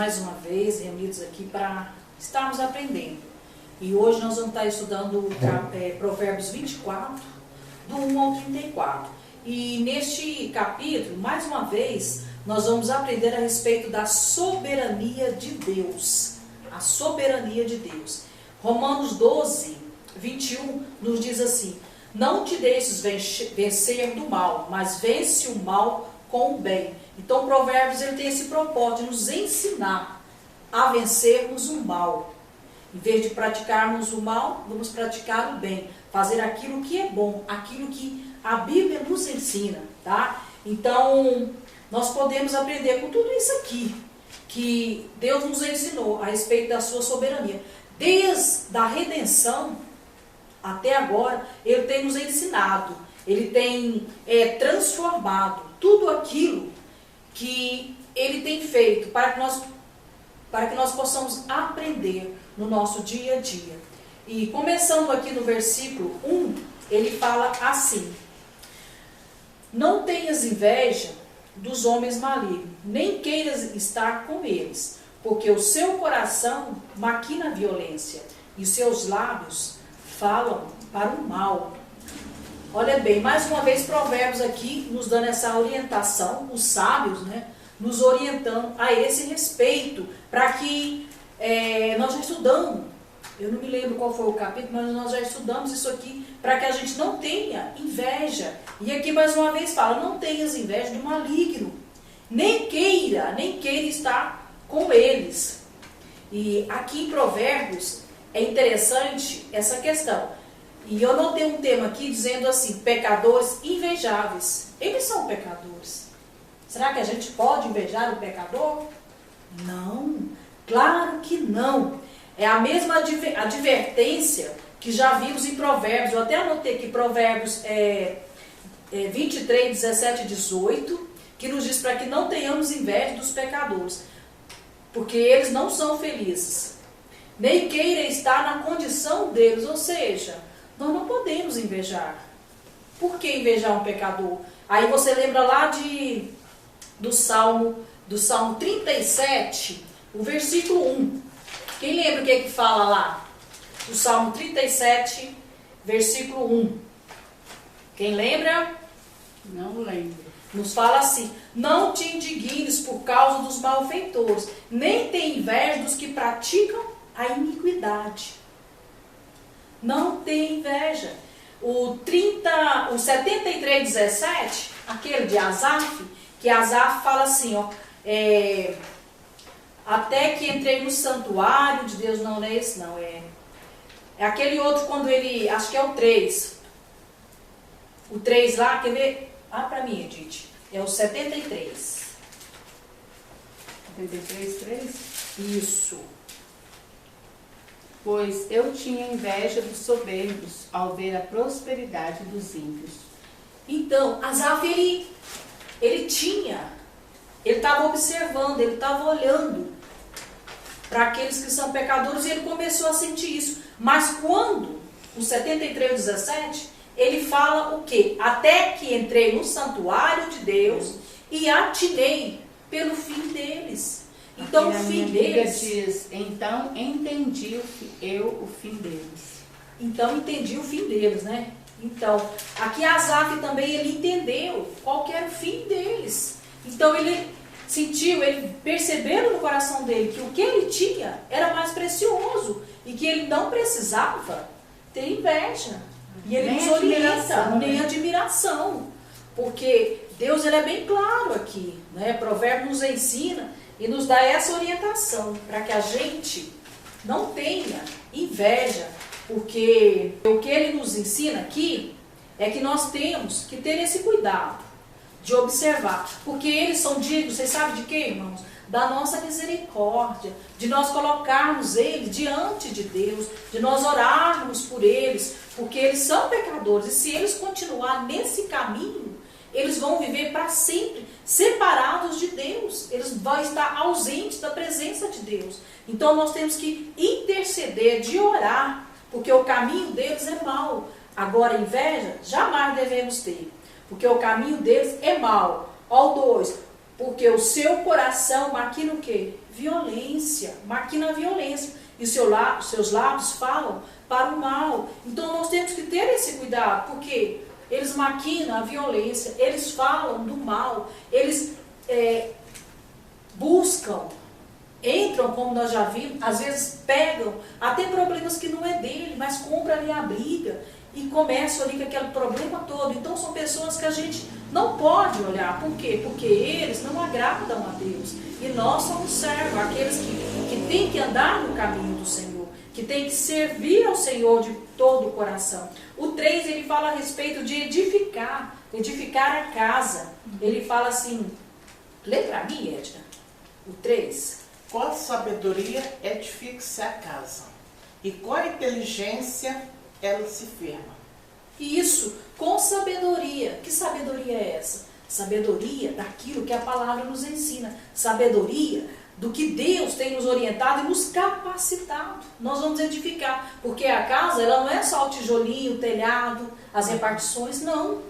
mais uma vez reunidos aqui para estarmos aprendendo. E hoje nós vamos estar estudando Provérbios 24, do 1 ao 34. E neste capítulo, mais uma vez, nós vamos aprender a respeito da soberania de Deus. A soberania de Deus. Romanos 12, 21 nos diz assim: não te deixes vencer do mal, mas vence o mal com o bem. Então, Provérbios ele tem esse propósito de nos ensinar a vencermos o mal. Em vez de praticarmos o mal, vamos praticar o bem. Fazer aquilo que é bom, aquilo que a Bíblia nos ensina, tá? Então, nós podemos aprender com tudo isso aqui, que Deus nos ensinou a respeito da sua soberania. Desde a redenção até agora, Ele tem nos ensinado, Ele tem transformado tudo aquilo que Ele tem feito para que nós possamos aprender no nosso dia a dia. E começando aqui no versículo 1, ele fala assim: não tenhas inveja dos homens malignos, nem queiras estar com eles, porque o seu coração maquina a violência, e seus lábios falam para o mal. Olha bem, mais uma vez Provérbios aqui nos dando essa orientação, os sábios, né, nos orientando a esse respeito, para que nós já estudamos, eu não me lembro qual foi o capítulo, mas nós já estudamos isso aqui, para que a gente não tenha inveja. E aqui mais uma vez fala: não tenhas inveja do maligno, nem queira estar com eles. E aqui em Provérbios é interessante essa questão. E eu notei um tema aqui dizendo assim: pecadores invejáveis. Eles são pecadores. Será que a gente pode invejar o pecador? Não, claro que não. É a mesma advertência que já vimos em Provérbios. Eu até anotei aqui Provérbios 23, 17 e 18, que nos diz para que não tenhamos inveja dos pecadores, porque eles não são felizes, nem queira estar na condição deles. Ou seja, nós não podemos invejar. Por que invejar um pecador? Aí você lembra lá do Salmo 37, o versículo 1. Quem lembra o que fala lá? O Salmo 37, versículo 1. Quem lembra? Não lembro. Nos fala assim: não te indignes por causa dos malfeitores, nem tenha inveja dos que praticam a iniquidade. Não tem inveja. O 73, 17, aquele de Asaf, que Asaf fala assim, ó, até que entrei no santuário de Deus. Não é esse, não, é aquele outro, quando ele, acho que é o 3. O 3 lá, quer ver? Para mim, Edith, é o 73. 73, 3? Isso. Pois eu tinha inveja dos soberbos ao ver a prosperidade dos ímpios. Então, Asaf, ele estava observando, ele estava olhando para aqueles que são pecadores, e ele começou a sentir isso. Mas quando, o 73, 17, ele fala o quê? Até que entrei no santuário de Deus e atinei pelo fim deles. Então o fim deles... diz: então entendi o fim deles. Então entendi o fim deles, né? Então, aqui Asaf também, ele entendeu qual que era o fim deles. Então ele sentiu, ele percebeu no coração dele que o que ele tinha era mais precioso e que ele não precisava ter inveja. E ele nos orienta, nem admiração. Porque Deus, ele é bem claro aqui, né? Provérbios nos ensina e nos dá essa orientação para que a gente não tenha inveja, porque o que ele nos ensina aqui é que nós temos que ter esse cuidado de observar, porque eles são dignos, vocês sabem de quê, irmãos? Da nossa misericórdia, de nós colocarmos eles diante de Deus, de nós orarmos por eles, porque eles são pecadores, e se eles continuarem nesse caminho, eles vão viver para sempre separados de Deus, eles vão estar ausentes da presença de Deus. Então nós temos que interceder, de orar, porque o caminho deles é mau. Agora, inveja jamais devemos ter, porque o caminho deles é mau. Ó, o 2, Porque o seu coração maquina o quê? Violência, maquina a violência. E seus lábios falam para o mal. Então nós temos que ter esse cuidado, porque eles maquinam a violência, eles falam do mal, eles buscam, entram, como nós já vimos, às vezes pegam até problemas que não é dele, mas compra ali a briga e começam ali com aquele problema todo. Então são pessoas que a gente não pode olhar. Por quê? Porque eles não agradam a Deus. E nós somos servos, aqueles que têm que andar no caminho do Senhor, que têm que servir ao Senhor de todo o coração. O 3, ele fala a respeito de edificar a casa. Ele fala assim, lê para mim, Edna, o 3. Com a sabedoria edifica-se a casa, e com a inteligência ela se firma. Isso, com sabedoria. Que sabedoria é essa? Sabedoria daquilo que a palavra nos ensina. Sabedoria do que Deus tem nos orientado e nos capacitado. Nós vamos edificar, porque a casa, ela não é só o tijolinho, o telhado, as repartições, não.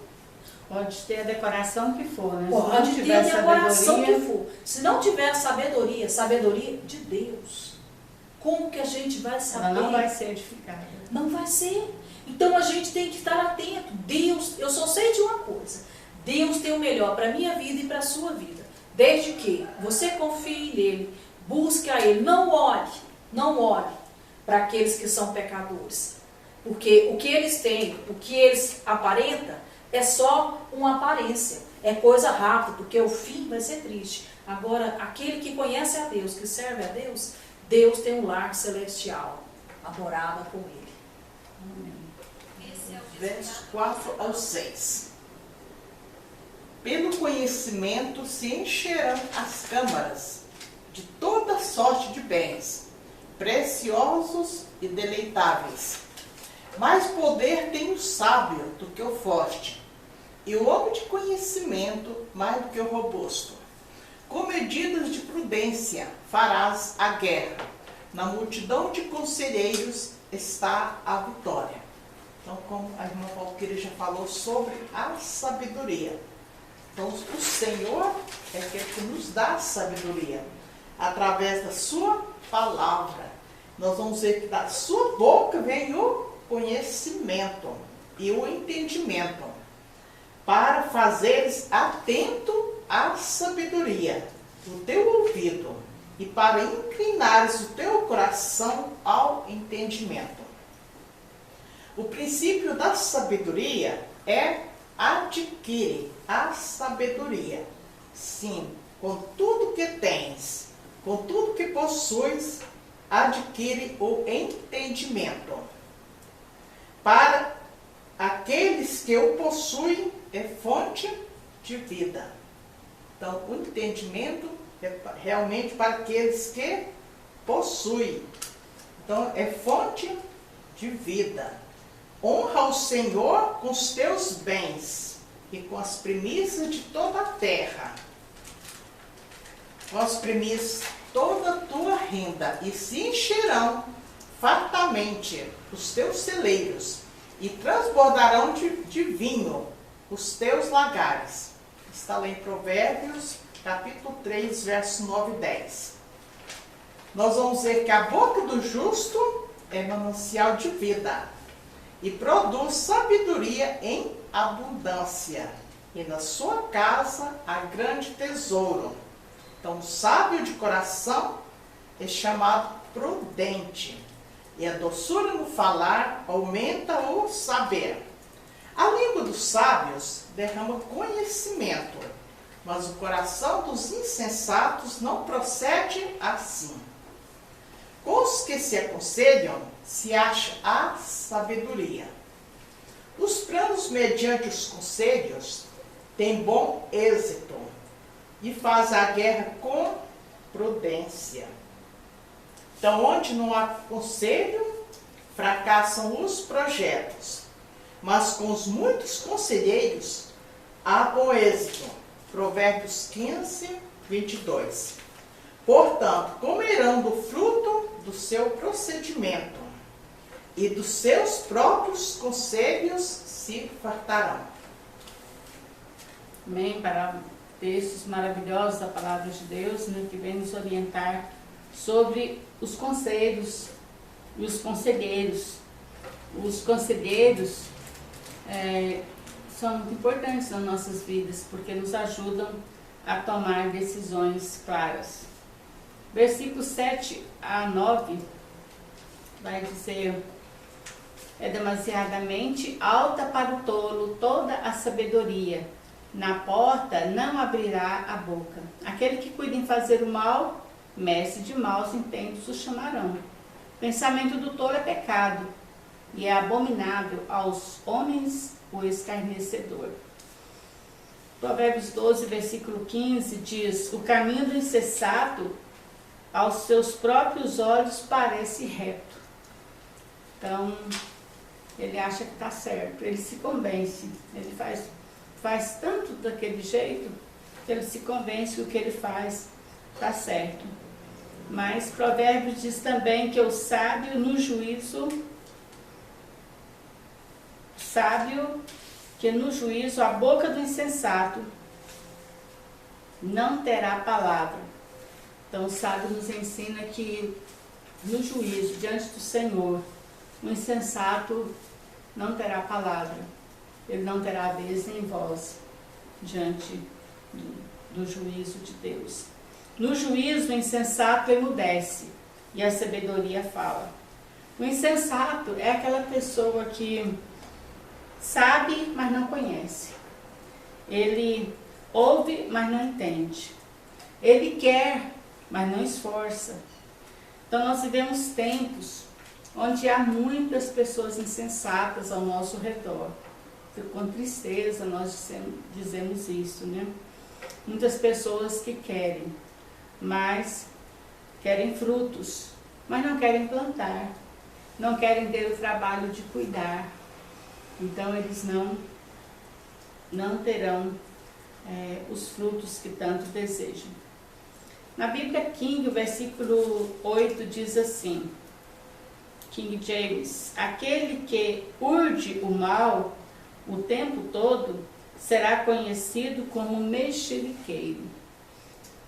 Pode ter a decoração que for, né? Pode ter a decoração que for. Se não tiver sabedoria de Deus, como que a gente vai saber? Ela não vai ser edificada. Não vai ser. Então a gente tem que estar atento. Deus, eu só sei de uma coisa. Deus tem o melhor para a minha vida e para a sua vida. Desde que você confie nele, busque a ele. Não olhe para aqueles que são pecadores. Porque o que eles têm, o que eles aparentam, é só uma aparência. É coisa rápida, porque o fim vai ser triste. Agora, aquele que conhece a Deus, que serve a Deus, Deus tem um lar celestial, a morada com ele. Amém. Verso 4 ao 6. Pelo conhecimento se encherão as câmaras de toda sorte de bens, preciosos e deleitáveis. Mais poder tem o sábio do que o forte, e o homem de conhecimento mais do que o robusto. Com medidas de prudência farás a guerra, na multidão de conselheiros está a vitória. Então, como a irmã Valquíria já falou sobre a sabedoria. Então, o Senhor é que nos dá sabedoria, através da sua palavra. Nós vamos ver que da sua boca vem o conhecimento e o entendimento, para fazeres atento à sabedoria do teu ouvido e para inclinares o teu coração ao entendimento. O princípio da sabedoria é adquire a sabedoria. Sim, com tudo que tens, com tudo que possuis, adquire o entendimento. Para aqueles que o possuem, é fonte de vida. Então, o entendimento é realmente para aqueles que possuem. Então, é fonte de vida. Honra o Senhor com os teus bens e com as primícias de toda a terra. Com as primícias toda a tua renda, e se encherão fartamente os teus celeiros, e transbordarão de vinho os teus lagares. Está lá em Provérbios, capítulo 3, versos 9 e 10. Nós vamos ver que a boca do justo é manancial de vida, e produz sabedoria em abundância, e na sua casa há grande tesouro. Então, o sábio de coração é chamado prudente, e a doçura no falar aumenta o saber. A língua dos sábios derrama conhecimento, mas o coração dos insensatos não procede assim. Com os que se aconselham se acha a sabedoria. Os planos mediante os conselhos têm bom êxito, e faz a guerra com prudência. Então, onde não há conselho, fracassam os projetos, mas com os muitos conselheiros há bom êxito. Provérbios 15, 22. Portanto, comerão do fruto do seu procedimento, e dos seus próprios conselhos se fartarão. Amém. Para textos maravilhosos da Palavra de Deus, né, que vem nos orientar sobre os conselhos e os conselheiros. Os conselheiros são muito importantes nas nossas vidas, porque nos ajudam a tomar decisões claras. Versículos 7 a 9 vai dizer: é demasiadamente alta para o tolo toda a sabedoria, na porta não abrirá a boca. Aquele que cuida em fazer o mal, mestre de maus intentos o chamarão. O pensamento do tolo é pecado, e é abominável aos homens o escarnecedor. Provérbios 12, versículo 15 diz: o caminho do insensato aos seus próprios olhos parece reto. Então, ele acha que está certo, ele se convence, ele faz tanto daquele jeito que ele se convence que o que ele faz está certo. Mas Provérbios diz também que o sábio no juízo, a boca do insensato não terá palavra. Então o sábio nos ensina que no juízo, diante do Senhor, o insensato não terá palavra, ele não terá vez nem voz diante do juízo de Deus. No juízo, o insensato emudece e a sabedoria fala. O insensato é aquela pessoa que sabe, mas não conhece. Ele ouve, mas não entende. Ele quer, mas não esforça. Então nós vivemos tempos onde há muitas pessoas insensatas ao nosso redor. Com tristeza nós dizemos isso, né? Muitas pessoas que querem, mas querem frutos, mas não querem plantar, não querem ter o trabalho de cuidar. Então eles não terão os frutos que tanto desejam. Na Bíblia King, o versículo 8 diz assim, King James: aquele que urde o mal o tempo todo será conhecido como mexeriqueiro.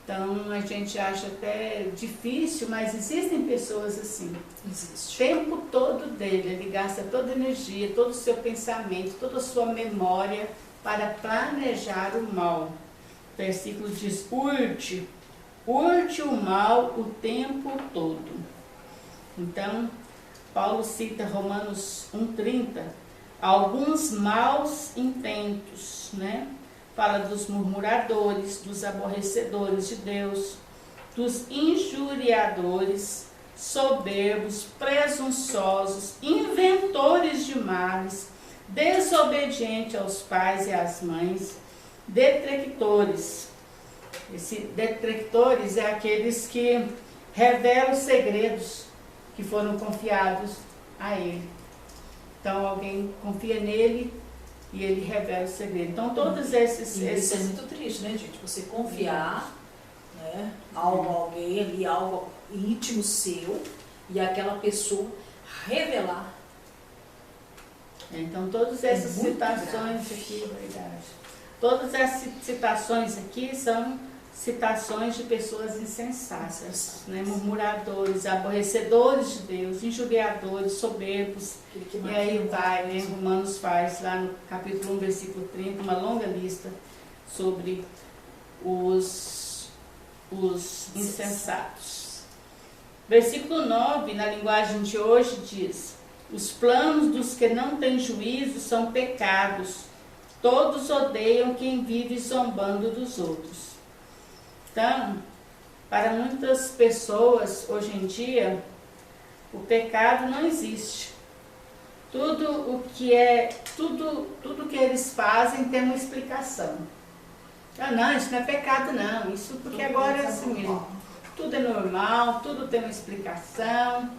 Então a gente acha até difícil, mas existem pessoas assim. Existe. O tempo todo dele, ele gasta toda a energia, todo o seu pensamento, toda a sua memória para planejar o mal. O versículo diz: urge o mal o tempo todo. Então, Paulo cita Romanos 1,30, alguns maus intentos, né? Fala dos murmuradores, dos aborrecedores de Deus, dos injuriadores, soberbos, presunçosos, inventores de males, desobedientes aos pais e às mães, detractores. Esses detractores é aqueles que revelam segredos que foram confiados a ele. Então alguém confia nele e ele revela o segredo. Então todos esses... Isso é muito triste, né, gente? Você confiar, né, alguém ali, algo íntimo seu, e aquela pessoa revelar. Então todas essas citações grave. aqui, verdade. Todas essas citações aqui são citações de pessoas insensatas, né? Murmuradores, aborrecedores de Deus, injuriadores, soberbos. E aí vai, né? Romanos faz lá no capítulo 1, versículo 30, uma longa lista sobre os insensatos. Versículo 9, na linguagem de hoje, diz: os planos dos que não têm juízo são pecados, todos odeiam quem vive zombando dos outros. Então, para muitas pessoas hoje em dia, o pecado não existe. Tudo que eles fazem tem uma explicação. Ah, não, isso não é pecado não, isso porque agora é assim mesmo. Tudo é normal, tudo tem uma explicação.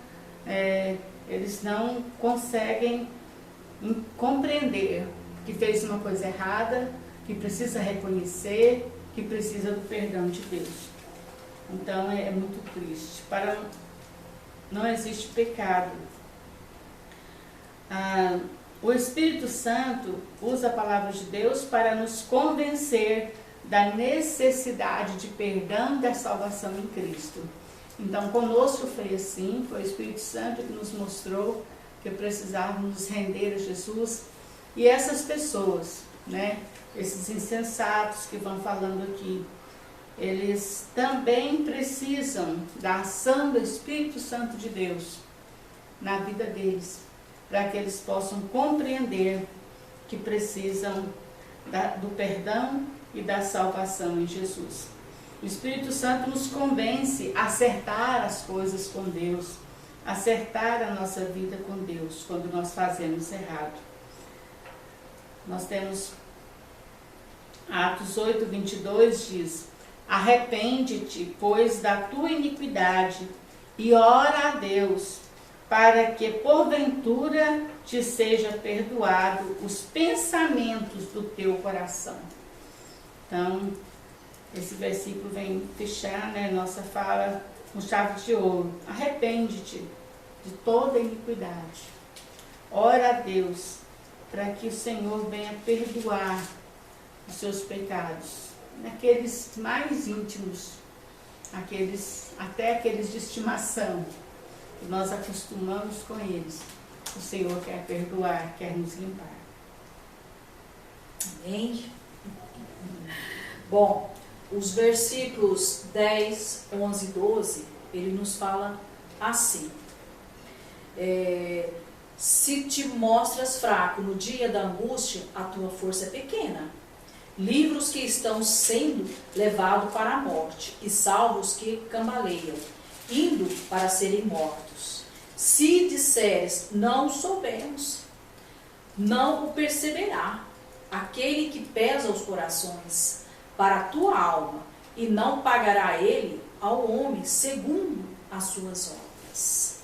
Eles não conseguem compreender que fez uma coisa errada, que precisa reconhecer, que precisa do perdão de Deus. Então é muito triste. Não existe pecado. O Espírito Santo usa a palavra de Deus para nos convencer da necessidade de perdão e da salvação em Cristo. Então, conosco foi assim, foi o Espírito Santo que nos mostrou que precisávamos nos render a Jesus. E essas pessoas, né, esses insensatos que vão falando aqui, eles também precisam da ação do Espírito Santo de Deus na vida deles, para que eles possam compreender que precisam do perdão e da salvação em Jesus. O Espírito Santo nos convence a acertar as coisas com Deus, acertar a nossa vida com Deus, quando nós fazemos errado. Nós temos Atos 8, 22 diz: arrepende-te, pois, da tua iniquidade, e ora a Deus, para que porventura te seja perdoado os pensamentos do teu coração. Então, esse versículo vem fechar, né, nossa fala com chave de ouro. Arrepende-te de toda iniquidade. Ora a Deus, para que o Senhor venha perdoar os seus pecados, naqueles mais íntimos, até aqueles de estimação, que nós acostumamos com eles. O Senhor quer perdoar, quer nos limpar. Amém? Bom, os versículos 10, 11 e 12, ele nos fala assim: se te mostras fraco no dia da angústia, a tua força é pequena. Livros que estão sendo levados para a morte, e salvos que cambaleiam, indo para serem mortos. Se disseres, não soubemos, não o perceberá aquele que pesa os corações para a tua alma, e não pagará ele ao homem segundo as suas obras.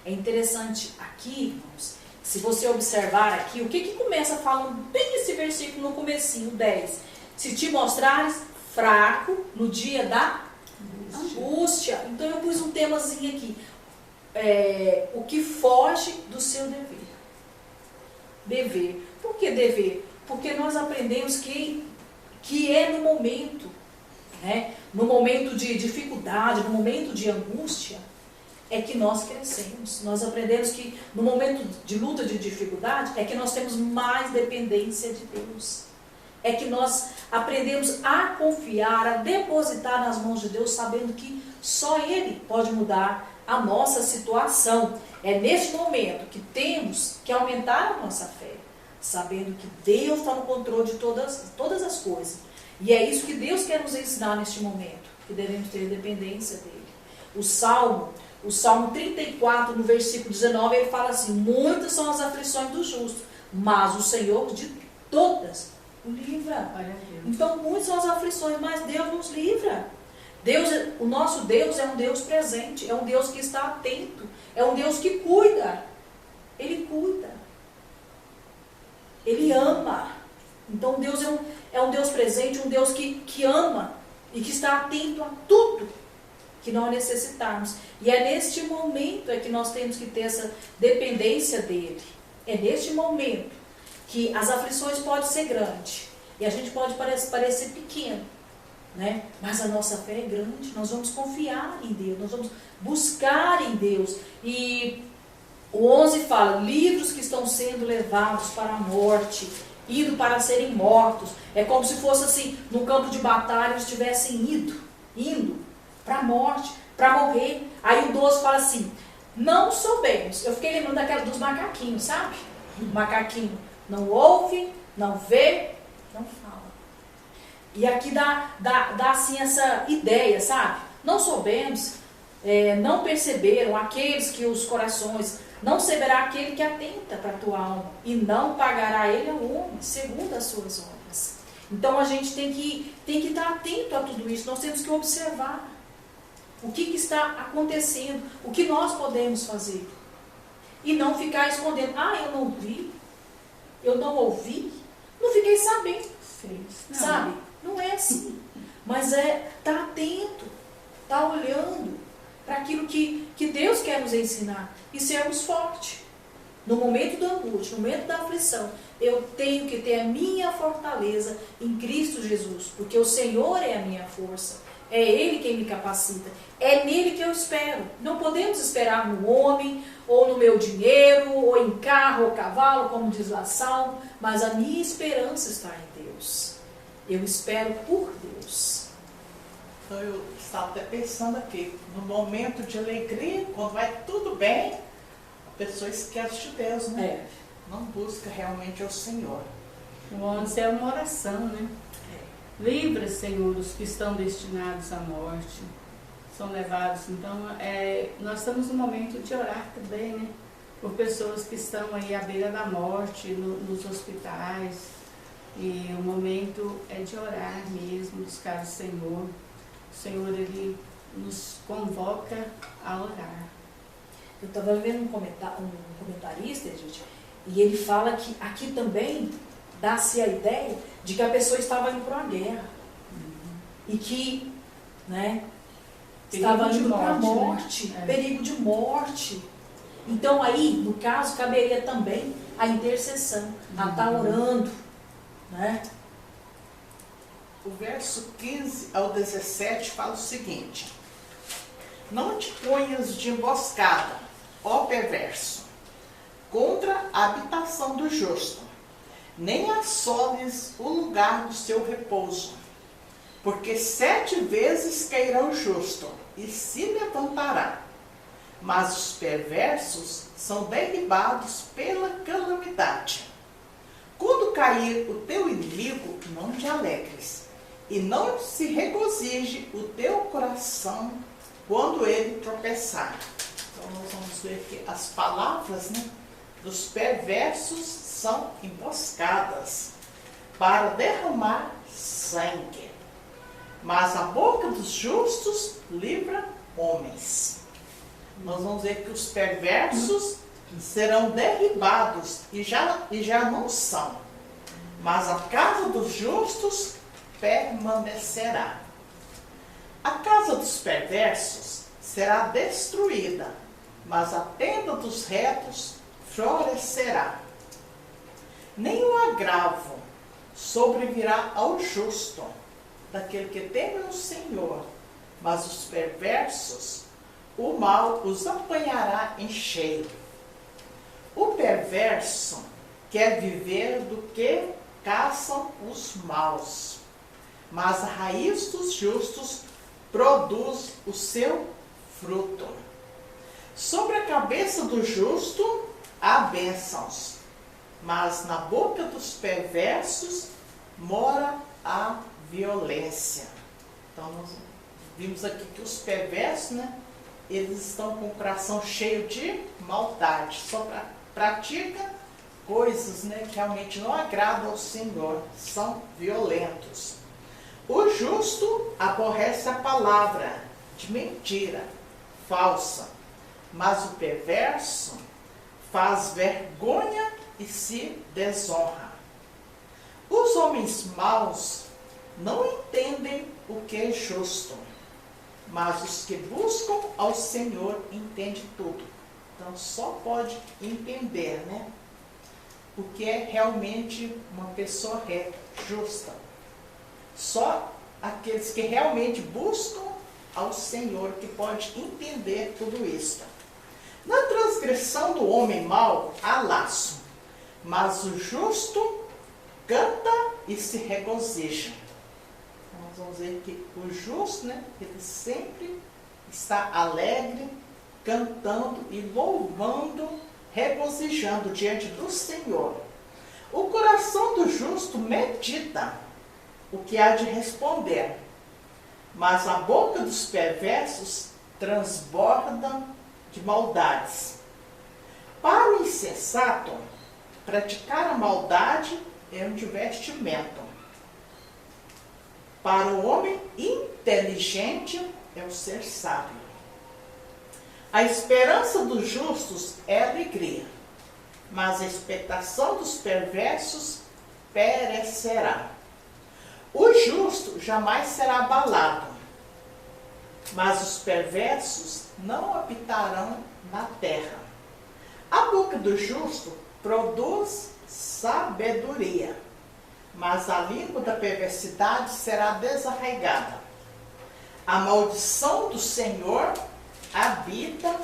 É interessante aqui, irmãos, se você observar aqui, o que começa falando bem esse versículo no comecinho, 10. Se te mostrares fraco no dia da angústia. Então eu pus um temazinho aqui. O que foge do seu dever. Dever. Por que dever? Porque nós aprendemos que é no momento, né? No momento de dificuldade, no momento de angústia, é que nós crescemos. Nós aprendemos que no momento de luta, de dificuldade, é que nós temos mais dependência de Deus. É que nós aprendemos a confiar, a depositar nas mãos de Deus, sabendo que só Ele pode mudar a nossa situação. É neste momento que temos que aumentar a nossa fé, sabendo que Deus está no controle de todas as coisas. E é isso que Deus quer nos ensinar neste momento, que devemos ter dependência dEle. O Salmo 34, no versículo 19, ele fala assim: muitas são as aflições do justo, mas o Senhor de todas o livra. Então, muitas são as aflições, mas Deus nos livra. O nosso Deus é um Deus presente, é um Deus que está atento, é um Deus que cuida. Ele cuida. Ele ama. Então, Deus é um Deus presente, um Deus que ama e que está atento a tudo que nós necessitarmos. E é neste momento que nós temos que ter essa dependência dele. É neste momento que as aflições podem ser grandes e a gente pode parecer pequeno, né? Mas a nossa fé é grande. Nós vamos confiar em Deus, nós vamos buscar em Deus. E o 11 fala: livros que estão sendo levados para a morte, indo para serem mortos. É como se fosse assim, no campo de batalha eles estivessem indo para a morte, para morrer. Aí o 12 fala assim: não soubemos. Eu fiquei lembrando dos macaquinhos, sabe? O macaquinho não ouve, não vê, não fala. E aqui dá assim essa ideia, sabe? Não soubemos, não perceberam aqueles que os corações, não saberá aquele que atenta para a tua alma, e não pagará ele ao homem segundo as suas obras. Então a gente tem que estar atento a tudo isso. Nós temos que observar o que está acontecendo, o que nós podemos fazer. E não ficar escondendo. Eu não vi, eu não ouvi, não fiquei sabendo. Sabe? Não é assim. Mas estar atento, estar olhando para aquilo que Deus quer nos ensinar. E sermos fortes. no momento da angústia, no momento da aflição, eu tenho que ter a minha fortaleza em Cristo Jesus, porque o Senhor é a minha força, é Ele quem me capacita, é nele que eu espero. Não podemos esperar no homem, ou no meu dinheiro, ou em carro ou cavalo, como diz lá Salmo, mas a minha esperança está em Deus. Eu espero por Deus. Então eu estava até pensando aqui, no momento de alegria, quando vai tudo bem, a pessoa esquece de Deus, né? Não busca realmente o Senhor. O antes é uma oração, né? Livra, Senhor, os que estão destinados à morte, são levados. Então, nós estamos no momento de orar também, né? Por pessoas que estão aí à beira da morte, nos hospitais. E o momento é de orar mesmo, buscar o Senhor. O Senhor, Ele nos convoca a orar. Eu estava vendo um comentarista, gente, e ele fala que aqui também dá-se a ideia de que a pessoa estava indo para uma guerra. E que, né, estava indo para a morte, né? Perigo de morte. Então aí, no caso, caberia também a intercessão, a estar orando, né? O verso 15 ao 17 fala o seguinte: não te ponhas de emboscada, ó perverso, contra a habitação do justo, nem assoles o lugar do seu repouso, porque 7 vezes cairá o justo e se levantará, mas os perversos são derribados pela calamidade. Quando cair o teu inimigo, não te alegres, e não se regozije o teu coração quando ele tropeçar. Então nós vamos ver que as palavras, né, dos perversos são emboscadas para derramar sangue, mas a boca dos justos livra homens. Nós vamos ver que os perversos serão derribados e já não são, mas a casa dos justos permanecerá. A casa dos perversos será destruída, mas a tenda dos retos florescerá. Nenhum agravo sobrevirá ao justo, daquele que teme o Senhor, mas os perversos, o mal os apanhará em cheio. O perverso quer viver do que caçam os maus, mas a raiz dos justos produz o seu fruto. Sobre a cabeça do justo há bênçãos, mas na boca dos perversos mora a violência. Então nós vimos aqui que os perversos, né, eles estão com o coração cheio de maldade, só pratica coisas, né, que realmente não agradam ao Senhor, são violentos. O justo aborrece a palavra de mentira, falsa, mas o perverso faz vergonha e se desonra. Os homens maus não entendem o que é justo, mas os que buscam ao Senhor entendem tudo. Então só pode entender, né, o que é realmente uma pessoa reta, justa. Só aqueles que realmente buscam ao Senhor que pode entender tudo isso. Na transgressão do homem mau há laço, mas o justo canta e se regozija. Então, nós vamos ver que o justo, né, ele sempre está alegre, cantando e louvando, regozijando diante do Senhor. O coração do justo medita o que há de responder, mas a boca dos perversos transborda de maldades. Para o insensato, praticar a maldade é um divertimento. Para o homem inteligente é o ser sábio. A esperança dos justos é alegria, mas a expectação dos perversos perecerá. O justo jamais será abalado, mas os perversos não habitarão na terra. A A boca do justo produz sabedoria, mas a língua da perversidade será desarraigada. A maldição do Senhor habita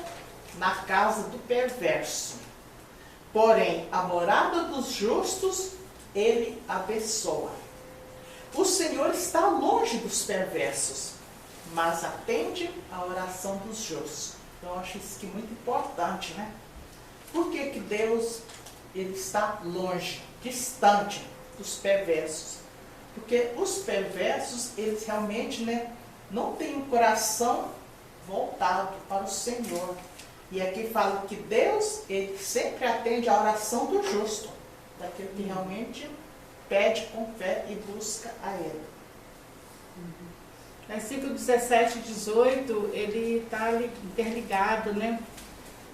na casa do perverso, porém a morada dos justos ele abençoa. O Senhor está longe dos perversos, mas atende à oração dos justos. Então, eu acho isso aqui muito importante, né? Por que que Deus ele está longe, distante dos perversos? Porque os perversos, eles realmente, né, não têm um coração voltado para o Senhor. E aqui fala que Deus, ele sempre atende à oração do justo, daquele que realmente pede com fé e busca a Ele. Versículo 17 e 18, ele está interligado, né?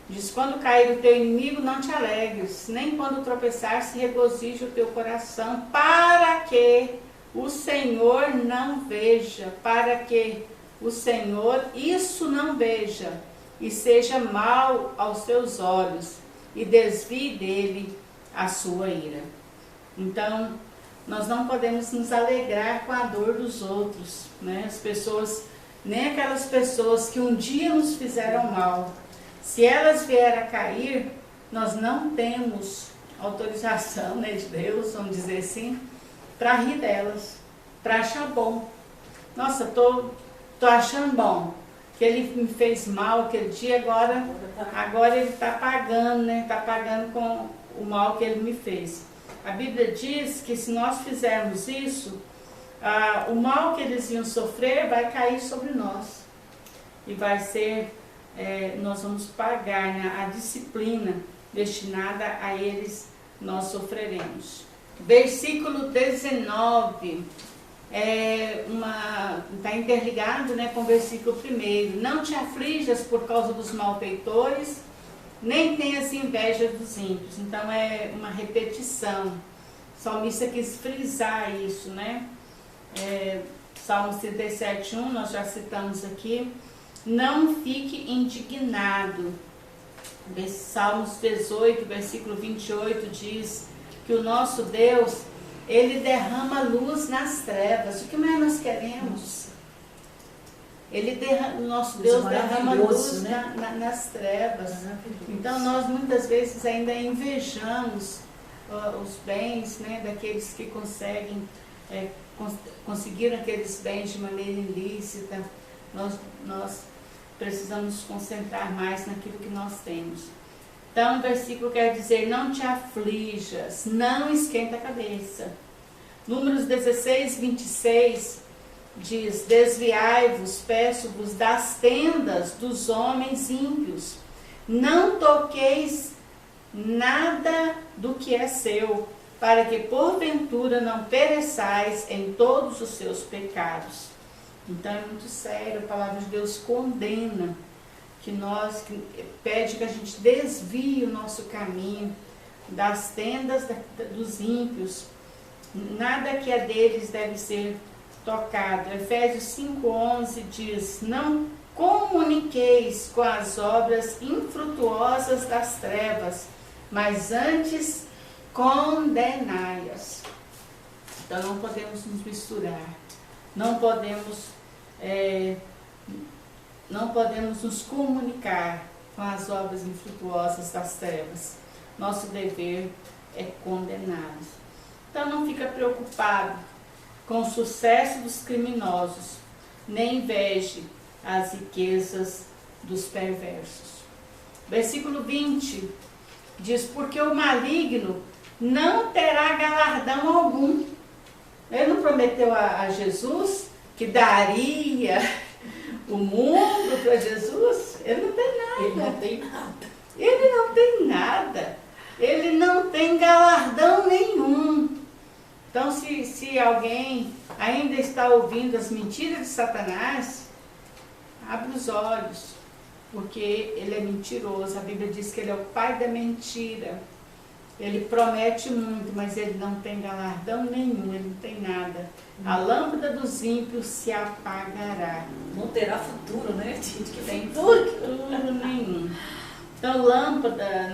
Diz, quando cair o teu inimigo, não te alegres, nem quando tropeçar, se regozije o teu coração, para que o Senhor não veja, para que o Senhor isso não veja, e seja mal aos seus olhos, e desvie dele a sua ira. Então, nós não podemos nos alegrar com a dor dos outros, né? As pessoas, nem aquelas pessoas que um dia nos fizeram mal, se elas vierem a cair, nós não temos autorização, né, de Deus, vamos dizer assim, para rir delas, para achar bom. Nossa, tô achando bom que ele me fez mal aquele dia, agora ele está pagando, né? Está pagando com o mal que ele me fez. A Bíblia diz que se nós fizermos isso, o mal que eles iam sofrer vai cair sobre nós. E vai ser, nós vamos pagar, né? A disciplina destinada a eles, nós sofreremos. Versículo 19, está interligado, né, com o versículo 1. Não te aflijas por causa dos malfeitores, nem tenhas inveja dos ímpios. Então é uma repetição. O salmista quis frisar isso, né? Salmo 37:1, nós já citamos aqui. Não fique indignado. Salmos 18, versículo 28 diz que o nosso Deus, ele derrama luz nas trevas. O que mais nós queremos? O nosso Deus derrama luz, né? Nas trevas. Então nós muitas vezes ainda invejamos os bens, né, daqueles que conseguiram aqueles bens de maneira ilícita. Nós precisamos nos concentrar mais naquilo que nós temos. Então o versículo quer dizer, não te aflijas, não esquenta a cabeça. Números 16, 26 diz, desviai-vos, peço-vos, das tendas dos homens ímpios. Não toqueis nada do que é seu, para que porventura não pereçais em todos os seus pecados. Então é muito sério, a palavra de Deus condena, que pede que a gente desvie o nosso caminho das tendas dos ímpios. Nada que é deles deve ser tocado. Efésios 5:11 diz, não comuniqueis com as obras infrutuosas das trevas, mas antes condenai-as. Então não podemos nos misturar, não podemos nos comunicar com as obras infrutuosas das trevas. Nosso dever é condená-las. Então não fica preocupado com o sucesso dos criminosos, nem inveje as riquezas dos perversos. Versículo 20 diz, porque o maligno não terá galardão algum. Ele não prometeu a Jesus que daria o mundo para Jesus? Ele não tem nada. Ele não tem nada. Ele não tem nada. Ele não tem galardão nenhum. Então, se alguém ainda está ouvindo as mentiras de Satanás, abre os olhos, porque ele é mentiroso. A Bíblia diz que ele é o pai da mentira. Ele promete muito, mas ele não tem galardão nenhum, ele não tem nada. A lâmpada dos ímpios se apagará. Não terá futuro, né? Gente, que Tem futuro. futuro nenhum. Então, lâmpada,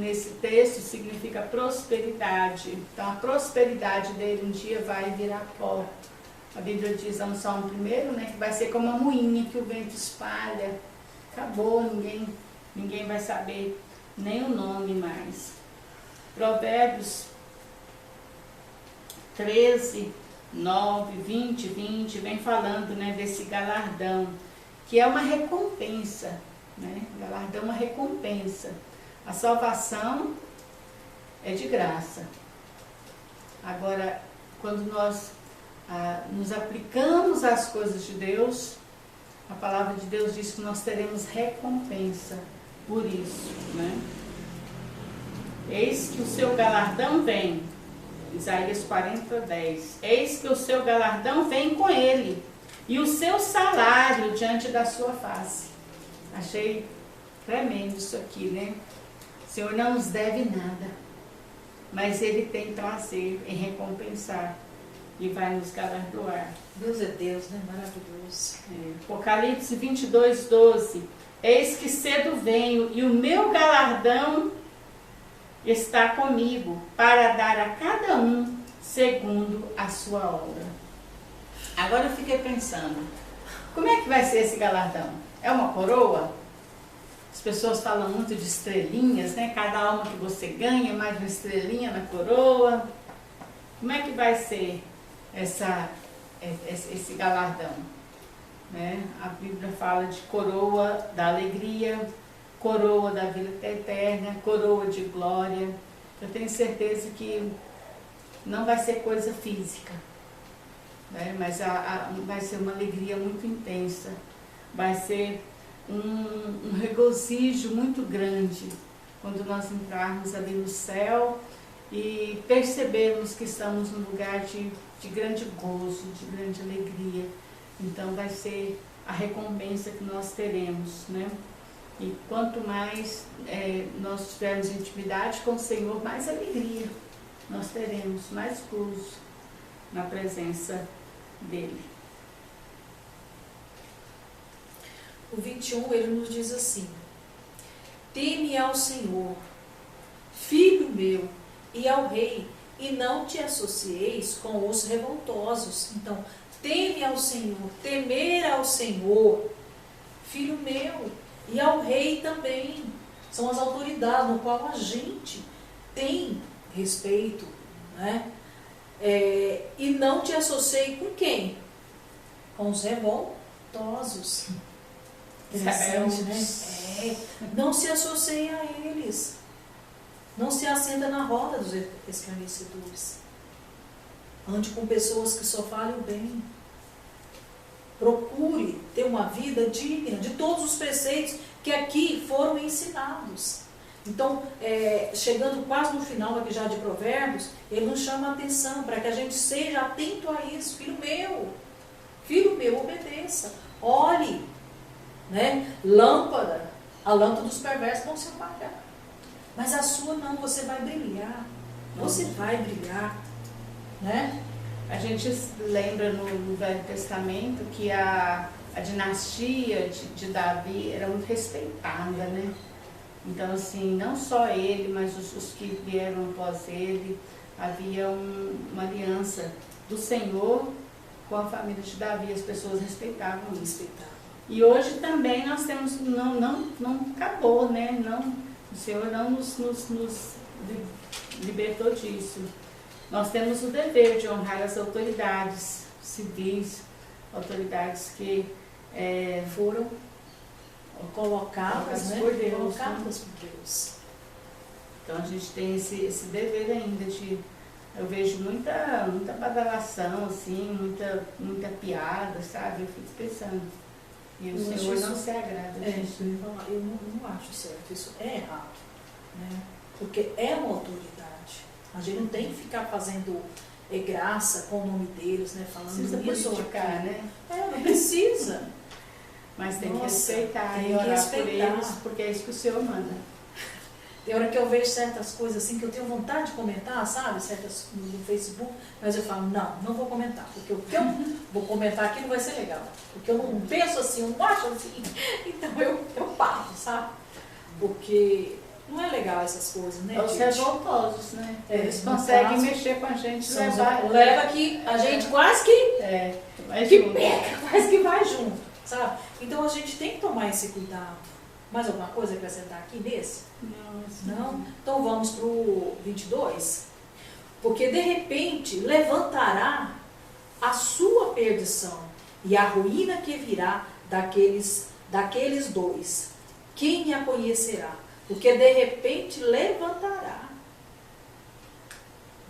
nesse texto significa prosperidade. Então, a prosperidade dele um dia vai virar pó. A Bíblia diz lá no Salmo 1, né, que vai ser como uma moinha que o vento espalha. Acabou, ninguém vai saber nem o nome mais. Provérbios 13, 9, 20 vem falando, né, desse galardão, que é uma recompensa, né? Galardão é uma recompensa. A salvação é de graça. Agora, quando nós nos aplicamos às coisas de Deus, a palavra de Deus diz que nós teremos recompensa por isso, né? Eis que o seu galardão vem, Isaías 40:10. Eis que o seu galardão vem com ele, e o seu salário diante da sua face. Achei tremendo isso aqui, né? O Senhor não nos deve nada, mas Ele tem prazer em recompensar e vai nos galardoar. Deus é Deus, né? Maravilhoso. Apocalipse 22:12. Eis que cedo venho, e o meu galardão está comigo, para dar a cada um segundo a sua obra. Agora eu fiquei pensando, como é que vai ser esse galardão? É uma coroa? As pessoas falam muito de estrelinhas, né? Cada alma que você ganha, mais uma estrelinha na coroa. Como é que vai ser esse galardão? Né? A Bíblia fala de coroa da alegria, coroa da vida eterna, coroa de glória. Eu tenho certeza que não vai ser coisa física, né? Mas vai ser uma alegria muito intensa, vai ser um regozijo muito grande quando nós entrarmos ali no céu e percebermos que estamos num lugar de grande gozo, de grande alegria. Então vai ser a recompensa que nós teremos, né? E quanto mais nós tivermos intimidade com o Senhor, mais alegria nós teremos, mais gozo na presença dEle. O 21, ele nos diz assim: teme ao Senhor, filho meu, e ao rei, e não te associeis com os revoltosos. Então, teme ao Senhor, temer ao Senhor, filho meu, e ao rei também. São as autoridades no qual a gente tem respeito, né? E não te associe com quem? Com os revoltosos. Interessante, né? Não se associe a eles. Não se assenta na roda dos escarnecedores. Ande com pessoas que só falem o bem. Procure ter uma vida digna de todos os preceitos que aqui foram ensinados. Então, chegando quase no final aqui já de Provérbios, ele nos chama a atenção para que a gente seja atento a isso. Filho meu, obedeça. Olhe, né? A lâmpada dos perversos vão se apagar. Mas a sua não, você vai brilhar. Você vai brilhar, né? A gente lembra no Velho Testamento que a dinastia de Davi era muito respeitada, né? Então, assim, não só ele, mas os que vieram após ele, havia uma aliança do Senhor com a família de Davi, as pessoas respeitavam isso. E hoje também nós temos, não acabou, né? O Senhor não nos libertou disso. Nós temos o dever de honrar as autoridades civis, autoridades que foram colocadas, né? por Deus. Colocadas por Deus. Então a gente tem esse dever ainda de... Eu vejo muita badalação, assim, muita piada, sabe? Eu fico pensando. E o Senhor não se agrada disso. Eu não acho certo. Isso é errado, né? Porque é uma autoridade. A gente não tem que ficar fazendo graça com o nome deles, né? Falando isso ou politicar, né? Não precisa. Mas tem que respeitar tem e orar respeitar. por eles, porque é isso que o Senhor manda. Tem hora que eu vejo certas coisas assim que eu tenho vontade de comentar, sabe? Certas no Facebook, mas eu falo, não vou comentar, porque o que eu vou comentar aqui não vai ser legal. Porque eu não penso assim, eu não acho assim. Então eu paro, sabe? Porque Não é legal essas coisas, né, É os gente? revoltosos, né? É, Eles no conseguem caso, mexer com a gente, leva que a gente quase vai que junto. pega, quase que vai junto, sabe? Então a gente tem que tomar esse cuidado. Mais alguma coisa a acrescentar aqui nesse? Não? Então vamos para o 22. Porque de repente levantará a sua perdição e a ruína que virá daqueles dois. Quem a conhecerá? Porque de repente levantará,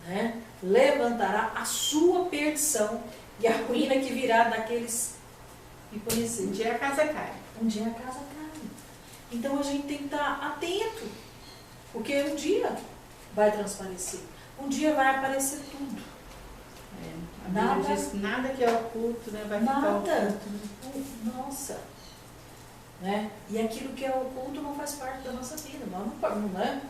né? Levantará a sua perdição e a ruína que virá daqueles que conhecer. Um dia a casa cai. Um dia a casa cai. Então a gente tem que estar atento, porque um dia vai transparecer, um dia vai aparecer tudo. A Bíblia diz que nada que é oculto, né, vai ficar Nada. oculto. Nossa. Né? E aquilo que é oculto não faz parte da nossa vida. Nós não, é?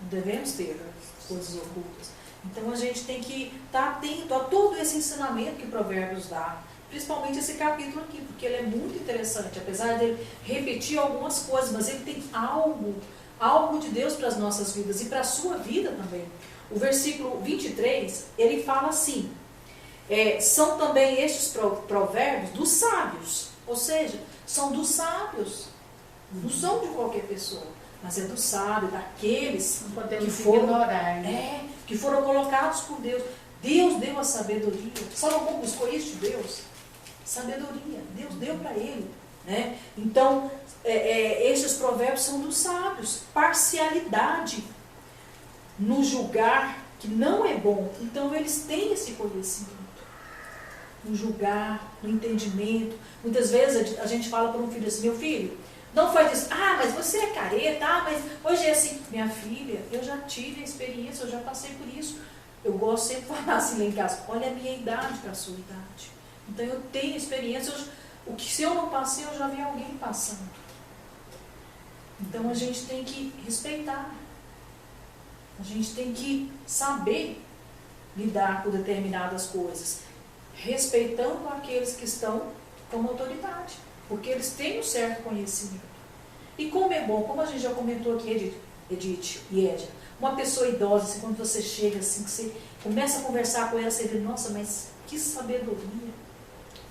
Não devemos ter coisas ocultas. Então a gente tem que estar atento a todo esse ensinamento que Provérbios dá. Principalmente esse capítulo aqui, porque ele é muito interessante. Apesar de ele repetir algumas coisas, mas ele tem algo de Deus para as nossas vidas e para a sua vida também. O versículo 23, ele fala assim, são também estes provérbios dos sábios, ou seja, são dos sábios, não são de qualquer pessoa, mas é do sábio, daqueles Não podemos que foram, ignorar, né? que foram colocados por Deus. Deus deu a sabedoria. Salomão buscou isso de Deus. Sabedoria. Deus deu para ele. Né? Então, estes provérbios são dos sábios. Parcialidade no julgar que não é bom. Então, eles têm esse conhecimento. No julgar, no entendimento. Muitas vezes a gente fala para um filho assim, meu filho, não faz isso. Ah, mas você é careta, mas hoje é assim. Minha filha, eu já tive a experiência, eu já passei por isso. Eu gosto sempre de falar assim lá em casa, olha a minha idade para a sua idade. Então eu tenho experiência, o que se eu não passei, eu já vi alguém passando. Então a gente tem que respeitar. A gente tem que saber lidar com determinadas coisas, respeitando aqueles que estão como autoridade, porque eles têm um certo conhecimento. E como é bom, como a gente já comentou aqui, Edith e Édia, uma pessoa idosa, assim, quando você chega, assim, que você começa a conversar com ela, você vê, nossa, mas que sabedoria.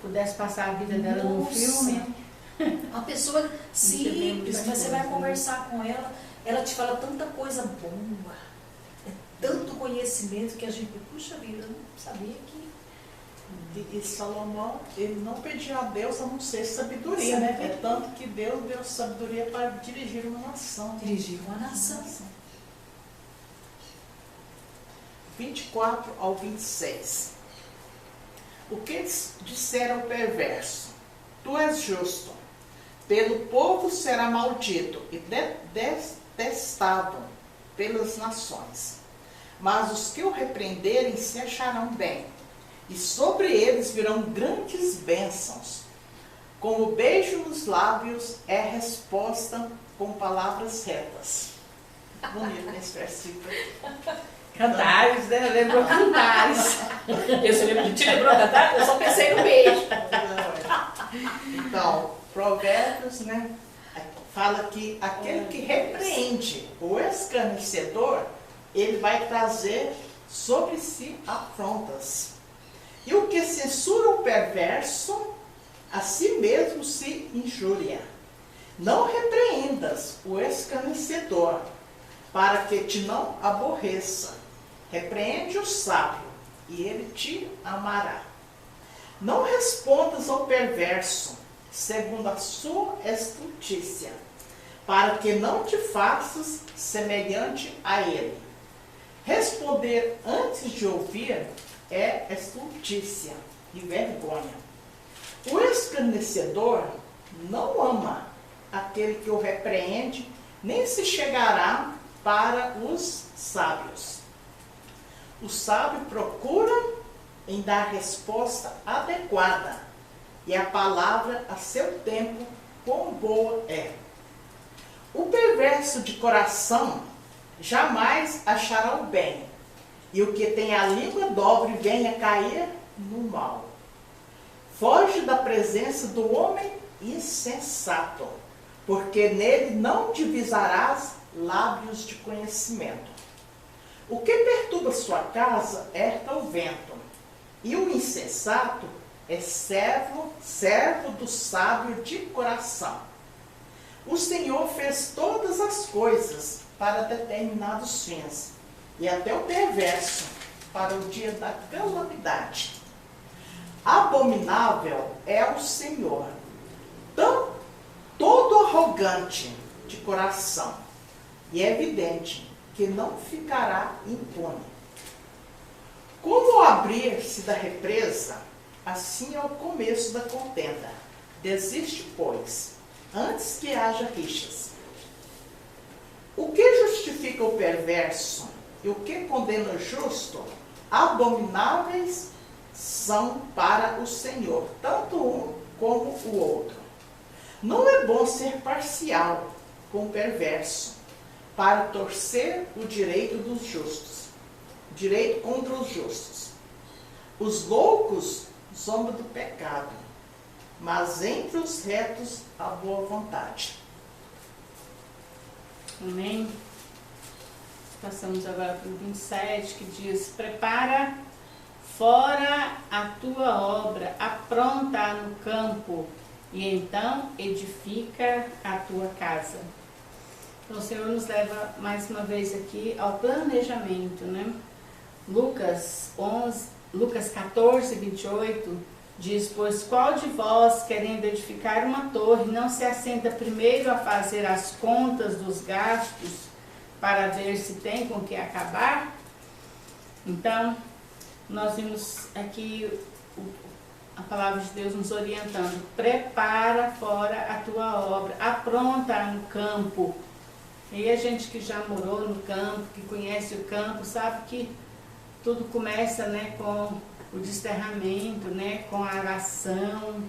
Pudesse passar a vida dela num filme. Uma pessoa simples, mas você vai conversar com ela, ela te fala tanta coisa boa, tanto conhecimento que a gente, puxa vida, eu não sabia que... E Salomão, ele não pediu a Deus a não ser sabedoria, né? É tanto que Deus deu sabedoria para dirigir uma nação. Dirigir uma nação. 24 ao 26. O que disseram o perverso? Tu és justo, pelo povo será maldito e detestado pelas nações. Mas os que o repreenderem se acharão bem, e sobre eles virão grandes bênçãos. Como beijo nos lábios é resposta com palavras retas. Bonito nesse versículo aqui. Cantares, né? Lembrou Cantares. Te lembrou cantar? Eu só pensei no beijo. Então, Provérbios, né? Fala que aquele que repreende o escarnecedor, ele vai trazer sobre si afrontas. E o que censura o perverso, a si mesmo se injúria. Não repreendas o escarnecedor, para que te não aborreça. Repreende o sábio, e ele te amará. Não respondas ao perverso, segundo a sua estultícia, para que não te faças semelhante a ele. Responder antes de ouvir é estultícia e vergonha. O escarnecedor não ama aquele que o repreende, nem se chegará para os sábios. O sábio procura em dar resposta adequada, e a palavra a seu tempo, quão boa é. O perverso de coração jamais achará o bem, e o que tem a língua dobre venha cair no mal. Foge da presença do homem insensato, porque nele não divisarás lábios de conhecimento. O que perturba sua casa herda o vento, e o insensato é servo do sábio de coração. O Senhor fez todas as coisas para determinados fins, e até o perverso para o dia da calamidade. Abominável é o Senhor, todo arrogante de coração, e é evidente que não ficará impune. Como o abrir-se da represa, assim é o começo da contenda. Desiste, pois, antes que haja rixas. O que justifica o perverso e o que condena o justo, abomináveis são para o Senhor, tanto um como o outro. Não é bom ser parcial com o perverso, para torcer o direito dos justos, direito contra os justos. Os loucos zombam do pecado, mas entre os retos a boa vontade. Amém? Passamos agora para o 27, que diz: prepara fora a tua obra, apronta no campo, e então edifica a tua casa. Então o Senhor nos leva mais uma vez aqui ao planejamento, né? Lucas 14, 28 diz: pois qual de vós, querendo edificar uma torre, não se assenta primeiro a fazer as contas dos gastos para ver se tem com que acabar? Então, nós vimos aqui a palavra de Deus nos orientando: prepara fora a tua obra, apronta no campo. E a gente que já morou no campo, que conhece o campo, sabe que tudo começa, né, com o desterramento, né, com a aração,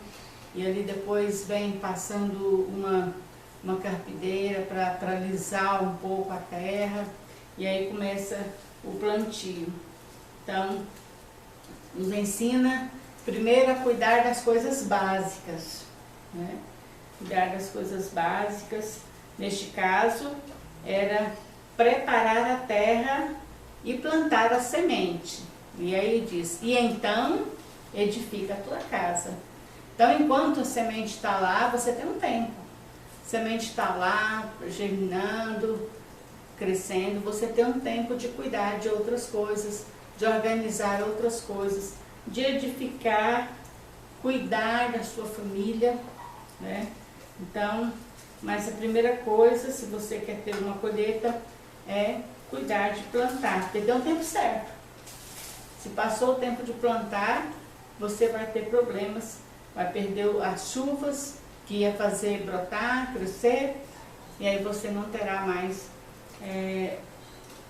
e ali depois vem passando uma carpideira para alisar um pouco a terra, e aí começa o plantio. Então, nos ensina primeiro a cuidar das coisas básicas, né? Cuidar das coisas básicas, neste caso, era preparar a terra e plantar a semente. E aí diz: e então edifica a tua casa. Então, enquanto a semente está lá, você tem um tempo. A semente está lá, germinando, crescendo, você tem um tempo de cuidar de outras coisas, de organizar outras coisas, de edificar, cuidar da sua família, né? Então, mas a primeira coisa, se você quer ter uma colheita, é cuidar de plantar, porque tem um tempo certo. Se passou o tempo de plantar, você vai ter problemas, vai perder as chuvas que ia fazer brotar, crescer, e aí você não terá mais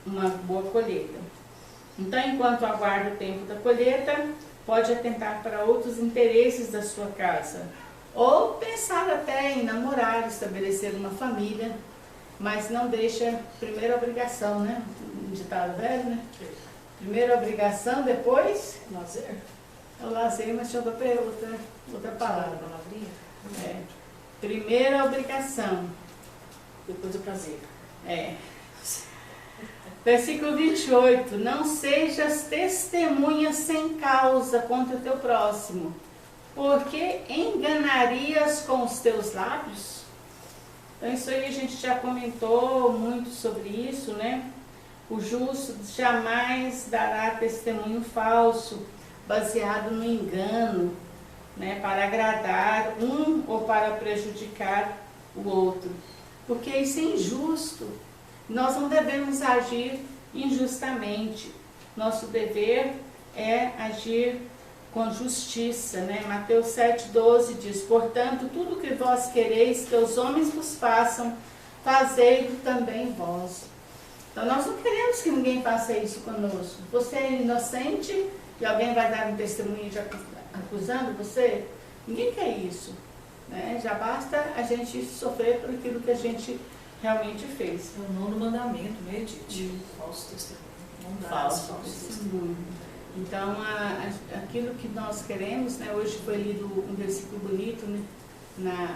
uma boa colheita. Então, enquanto aguarda o tempo da colheita, pode atentar para outros interesses da sua casa, ou pensar até em namorar, estabelecer uma família, mas não deixa, primeira obrigação, né? Um ditado velho, né? Primeira obrigação, depois Lazer? é o lazer, mas deixa eu ver outra palavra. Palavrinha? É. Primeira obrigação. Depois o prazer. É. Versículo 28. Não sejas testemunha sem causa contra o teu próximo, porque enganarias com os teus lábios. Então isso aí a gente já comentou muito sobre isso, né? O justo jamais dará testemunho falso, baseado no engano, né? Para agradar um ou para prejudicar o outro. Porque isso é injusto. Nós não devemos agir injustamente. Nosso dever é agir com justiça, né? Mateus 7,12 diz: portanto, tudo que vós quereis que os homens vos façam, fazei-o também vós. Então, nós não queremos que ninguém faça isso conosco. Você é inocente e alguém vai dar um testemunho acusando você? Ninguém quer isso, né? Já basta a gente sofrer por aquilo que a gente realmente fez. É o nono mandamento, né, Edith? Falso testemunho. Não dá Falso testemunho. Então, aquilo que nós queremos, né, hoje foi lido um versículo bonito, né,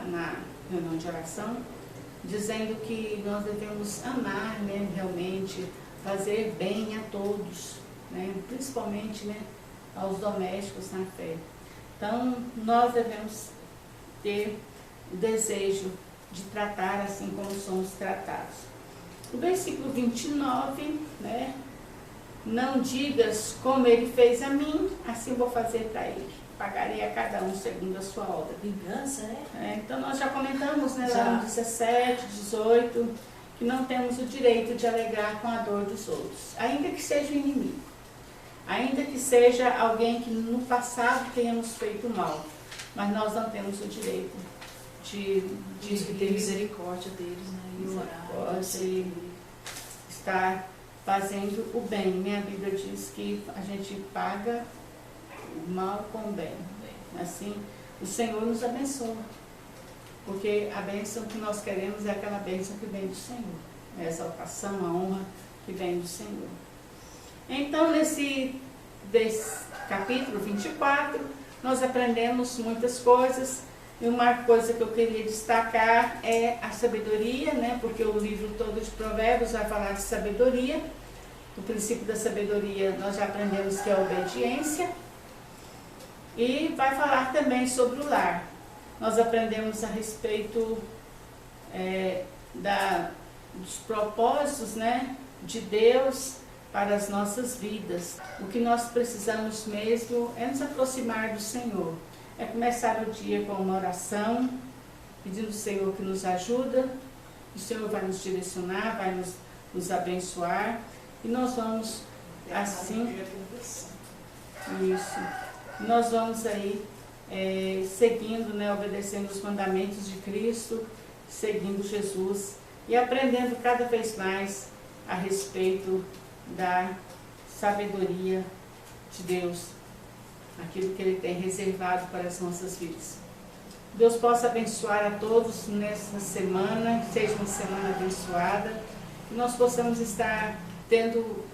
na reunião de oração, dizendo que nós devemos amar, né, realmente, fazer bem a todos, né, principalmente, né, aos domésticos na fé. Então, nós devemos ter o desejo de tratar assim como somos tratados. O versículo 29, né, não digas como ele fez a mim, assim vou fazer para ele. Pagarei a cada um segundo a sua obra. Vingança, Então nós já comentamos, né, Já. lá no 17, 18, que não temos o direito de alegar com a dor dos outros, ainda que seja o inimigo, ainda que seja alguém que no passado tenhamos feito mal, mas nós não temos o direito de Diz que tem misericórdia deles, né? E orar. e estar fazendo o bem. Minha Bíblia diz que a gente paga o mal com o bem. Assim, o Senhor nos abençoa. Porque a bênção que nós queremos é aquela bênção que vem do Senhor. A exaltação, a honra que vem do Senhor. Então, nesse capítulo 24, nós aprendemos muitas coisas. E uma coisa que eu queria destacar é a sabedoria, né? Porque o livro todo de Provérbios vai falar de sabedoria. O princípio da sabedoria nós já aprendemos que é a obediência. E vai falar também sobre o lar. Nós aprendemos a respeito dos propósitos, né, de Deus para as nossas vidas. O que nós precisamos mesmo é nos aproximar do Senhor. É começar o dia com uma oração, pedindo ao Senhor que nos ajuda. O Senhor vai nos direcionar, vai nos abençoar. E nós vamos assim... Isso. Nós vamos aí seguindo, né, obedecendo os mandamentos de Cristo, seguindo Jesus e aprendendo cada vez mais a respeito da sabedoria de Deus, aquilo que Ele tem reservado para as nossas vidas. Deus possa abençoar a todos nessa semana, que seja uma semana abençoada, que nós possamos estar tendo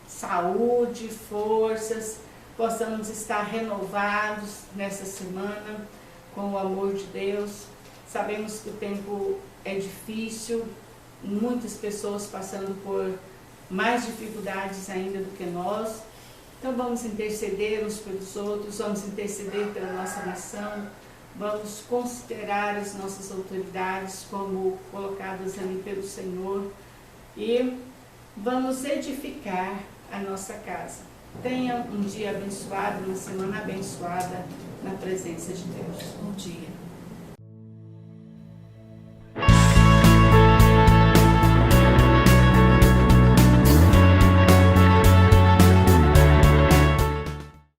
saúde, forças, possamos estar renovados nessa semana com o amor de Deus. Sabemos que o tempo é difícil, muitas pessoas passando por mais dificuldades ainda do que nós. Então vamos interceder uns pelos outros, vamos interceder pela nossa nação, vamos considerar as nossas autoridades como colocadas ali pelo Senhor e vamos edificar a nossa casa. Tenha um dia abençoado, uma semana abençoada na presença de Deus. Bom dia.